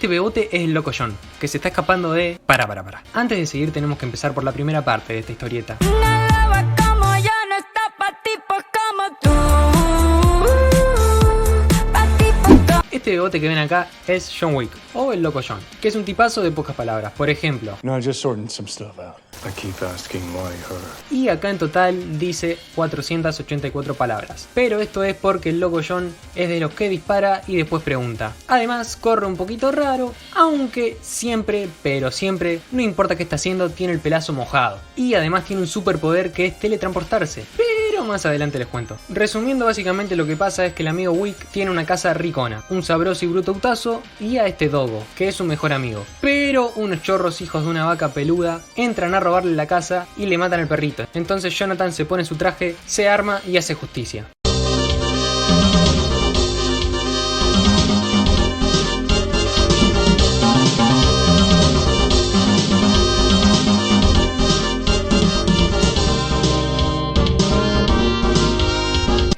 Este bebote es el loco John, que se está escapando de... Para. Antes de seguir tenemos que empezar por la primera parte de esta historieta. Este bebote que ven acá es John Wick, o el loco John, que es un tipazo de pocas palabras. Por ejemplo, just sorting some stuff out. I keep asking why her. Y acá en total dice 484 palabras. Pero esto es porque el loco John es de los que dispara y después pregunta. Además corre un poquito raro, aunque siempre, pero siempre, no importa qué está haciendo, tiene el pelazo mojado. Y además tiene un superpoder que es teletransportarse. Pero más adelante les cuento. Resumiendo, básicamente lo que pasa es que el amigo Wick tiene una casa ricona, un sabroso y bruto autazo, y a este Dogo, que es su mejor amigo. Pero unos chorros hijos de una vaca peluda entran a robarle la casa y le matan al perrito. Entonces Jonathan se pone su traje, se arma y hace justicia.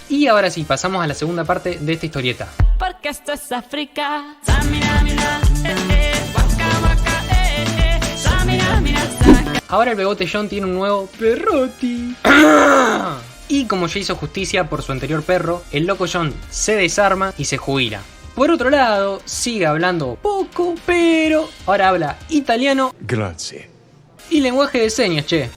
Y ahora sí, pasamos a la segunda parte de esta historieta. Porque esto es África. Ahora el bebote John tiene un nuevo perroti. Y como ya hizo justicia por su anterior perro, el loco John se desarma y se jubila. Por otro lado, sigue hablando poco, pero ahora habla italiano Grazie. y lenguaje de señas, che.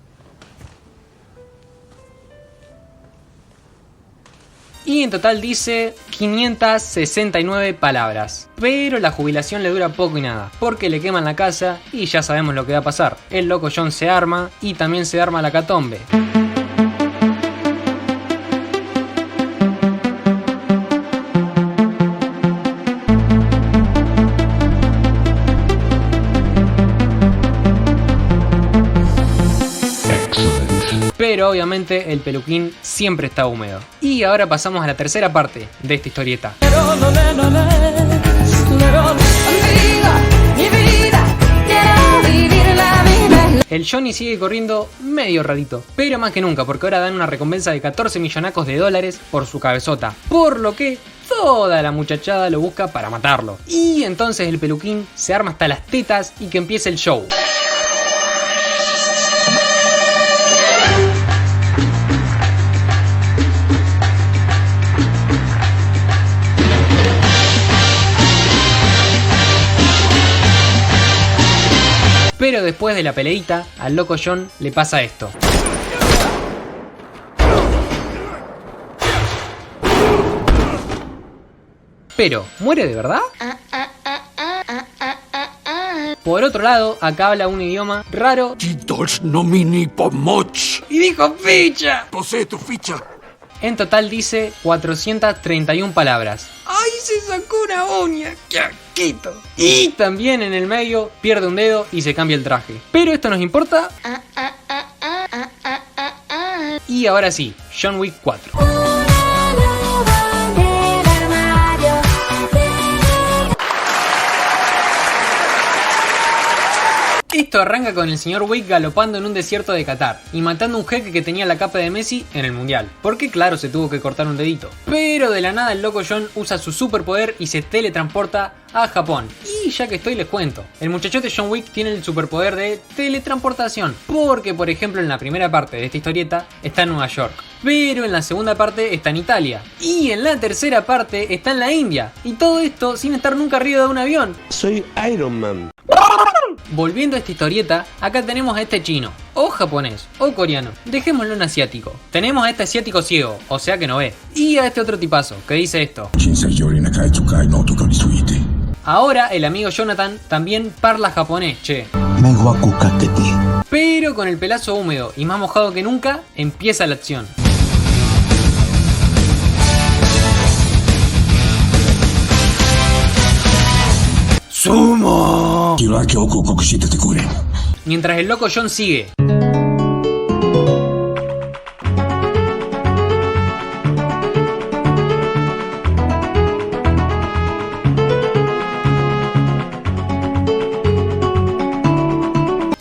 Y en total dice 569 palabras. Pero la jubilación le dura poco y nada, porque le queman la casa y ya sabemos lo que va a pasar. El loco John se arma y también se arma la catombe. Pero obviamente el peluquín siempre está húmedo. Y ahora pasamos a la tercera parte de esta historieta. El Johnny sigue corriendo medio rarito, pero más que nunca, porque ahora dan una recompensa de 14 millonacos de dólares por su cabezota, por lo que toda la muchachada lo busca para matarlo. Y entonces el peluquín se arma hasta las tetas y que empiece el show. Pero después de la peleita, al loco John le pasa esto. Pero, ¿muere de verdad? Por otro lado, acá habla un idioma raro y dijo ficha. Posee tu ficha. En total dice 431 palabras. ¡Ay, se sacó una uña! ¡Qué asquito! Y también en el medio pierde un dedo y se cambia el traje. Pero esto nos importa. Y ahora sí, John Wick 4. Esto arranca con el señor Wick galopando en un desierto de Qatar y matando a un jeque que tenía la capa de Messi en el mundial, porque claro, se tuvo que cortar un dedito. Pero de la nada el loco John usa su superpoder y se teletransporta a Japón. Y ya que estoy les cuento, el muchachote John Wick tiene el superpoder de teletransportación, porque por ejemplo en la primera parte de esta historieta está en Nueva York, pero en la segunda parte está en Italia, y en la tercera parte está en la India, y todo esto sin estar nunca arriba de un avión. Soy Iron Man. Volviendo a esta historieta, acá tenemos a este chino, o japonés, o coreano, dejémoslo en asiático. Tenemos a este asiático ciego, o sea que no ve, y a este otro tipazo, que dice esto. Ahora el amigo Jonathan también parla japonés, che. Pero con el pelazo húmedo y más mojado que nunca, empieza la acción. ¡Sumo! Mientras el loco John sigue.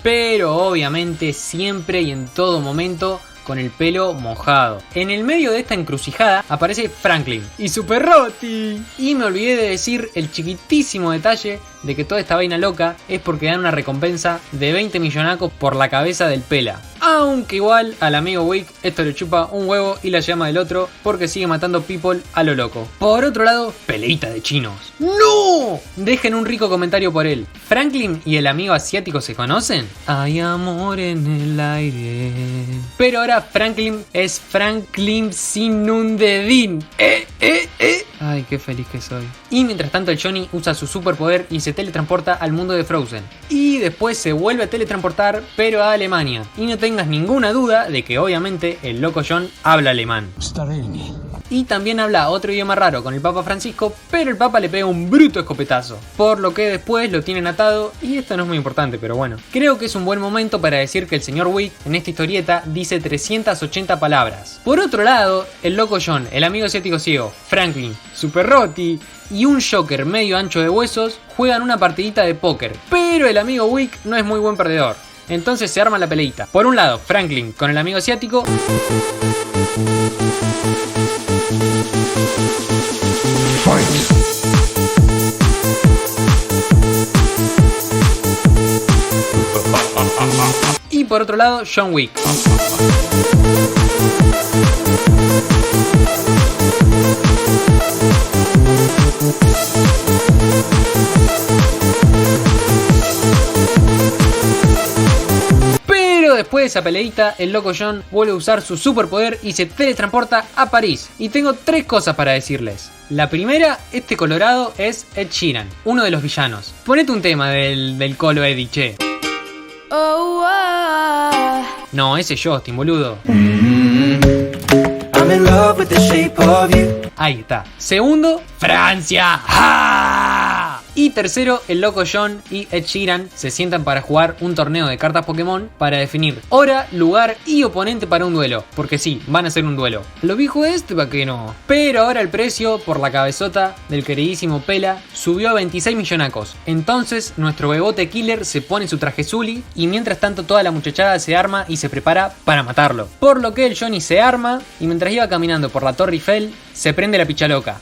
Pero obviamente siempre y en todo momento con el pelo mojado. En el medio de esta encrucijada aparece Franklin y Super Roti. Y me olvidé de decir el chiquitísimo detalle de que toda esta vaina loca es porque dan una recompensa de 20 millonacos por la cabeza del pela. Aunque igual al amigo Wick esto le chupa un huevo y la llama del otro porque sigue matando people a lo loco. Por otro lado, peleita de chinos. ¡No! Dejen un rico comentario por él. ¿Franklin y el amigo asiático se conocen? Hay amor en el aire. Pero ahora Franklin es Franklin sin un dedín. Ay, qué feliz que soy. Y mientras tanto el Johnny usa su superpoder y se teletransporta al mundo de Frozen. Y después se vuelve a teletransportar, pero a Alemania. Y no tengas ninguna duda de que obviamente el loco John habla alemán. Y también habla otro idioma raro con el Papa Francisco, pero el Papa le pega un bruto escopetazo. Por lo que después lo tienen atado, y esto no es muy importante, pero bueno. Creo que es un buen momento para decir que el señor Wick en esta historieta dice 380 palabras. Por otro lado, el loco John, el amigo asiático ciego, Franklin, Super Roti y un Joker medio ancho de huesos juegan una partidita de póker. Pero el amigo Wick no es muy buen perdedor. Entonces se arma la peleita. Por un lado, Franklin con el amigo asiático. Y por otro lado, John Wick. Pero después de esa peleita, el loco John vuelve a usar su superpoder y se teletransporta a París. Y tengo 3 cosas para decirles. La primera, este colorado es Ed Sheeran, uno de los villanos. Ponete un tema del colo Eddie, che. Oh, No, ese es Justin, boludo. I'm in love with the shape of you. Ahí está. Segundo, Francia. ¡Ja! Y tercero, el loco John y Ed Sheeran se sientan para jugar un torneo de cartas Pokémon para definir hora, lugar y oponente para un duelo. Porque sí, van a hacer un duelo. Lo viejo este, ¿para qué no? Pero ahora el precio por la cabezota del queridísimo Pela subió a 26 millonacos. Entonces nuestro bebote killer se pone su traje Zully y mientras tanto toda la muchachada se arma y se prepara para matarlo. Por lo que el Johnny se arma y mientras iba caminando por la Torre Eiffel se prende la picha loca.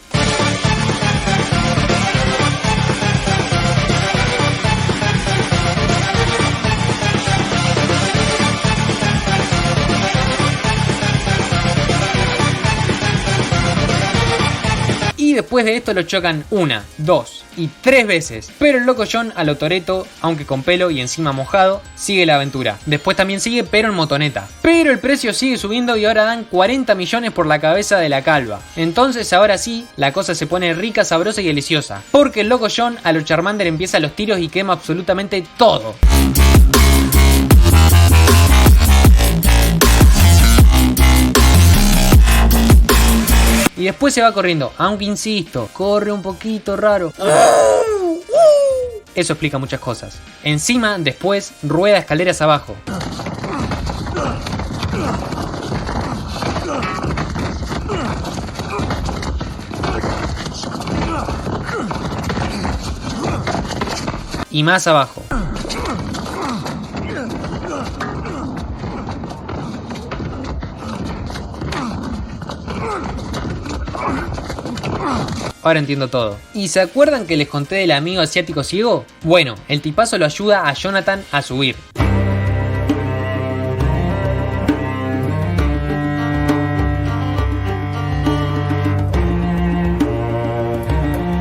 Y después de esto lo chocan 1, 2 y 3 veces. Pero el loco John a lo Toretto, aunque con pelo y encima mojado, sigue la aventura. Después también sigue, pero en motoneta. Pero el precio sigue subiendo y ahora dan 40 millones por la cabeza de la calva. Entonces ahora sí, la cosa se pone rica, sabrosa y deliciosa. Porque el loco John a lo Charmander empieza los tiros y quema absolutamente todo. Y después se va corriendo, aunque insisto, corre un poquito raro. Eso explica muchas cosas. Encima, después, rueda escaleras abajo. Y más abajo. Ahora entiendo todo. ¿Y se acuerdan que les conté del amigo asiático ciego? Bueno, el tipazo lo ayuda a Jonathan a subir.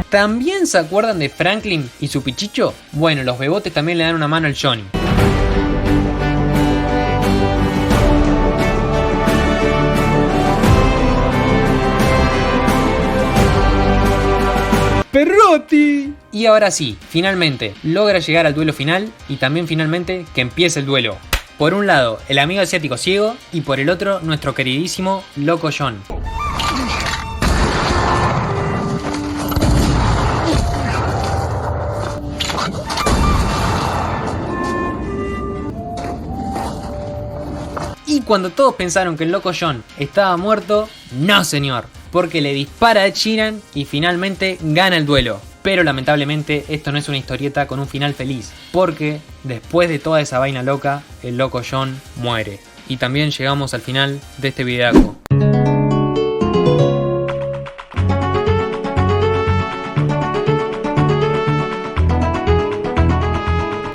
¿También se acuerdan de Franklin y su pichicho? Bueno, los bebotes también le dan una mano al Johnny. ¡Perroti! Y ahora sí, finalmente, logra llegar al duelo final y también finalmente que empiece el duelo. Por un lado, el amigo asiático ciego y por el otro, nuestro queridísimo loco John. Y cuando todos pensaron que el loco John estaba muerto, no señor, porque le dispara a Ed Sheeran y finalmente gana el duelo. Pero lamentablemente esto no es una historieta con un final feliz, porque después de toda esa vaina loca, el loco John muere. Y también llegamos al final de este videaco.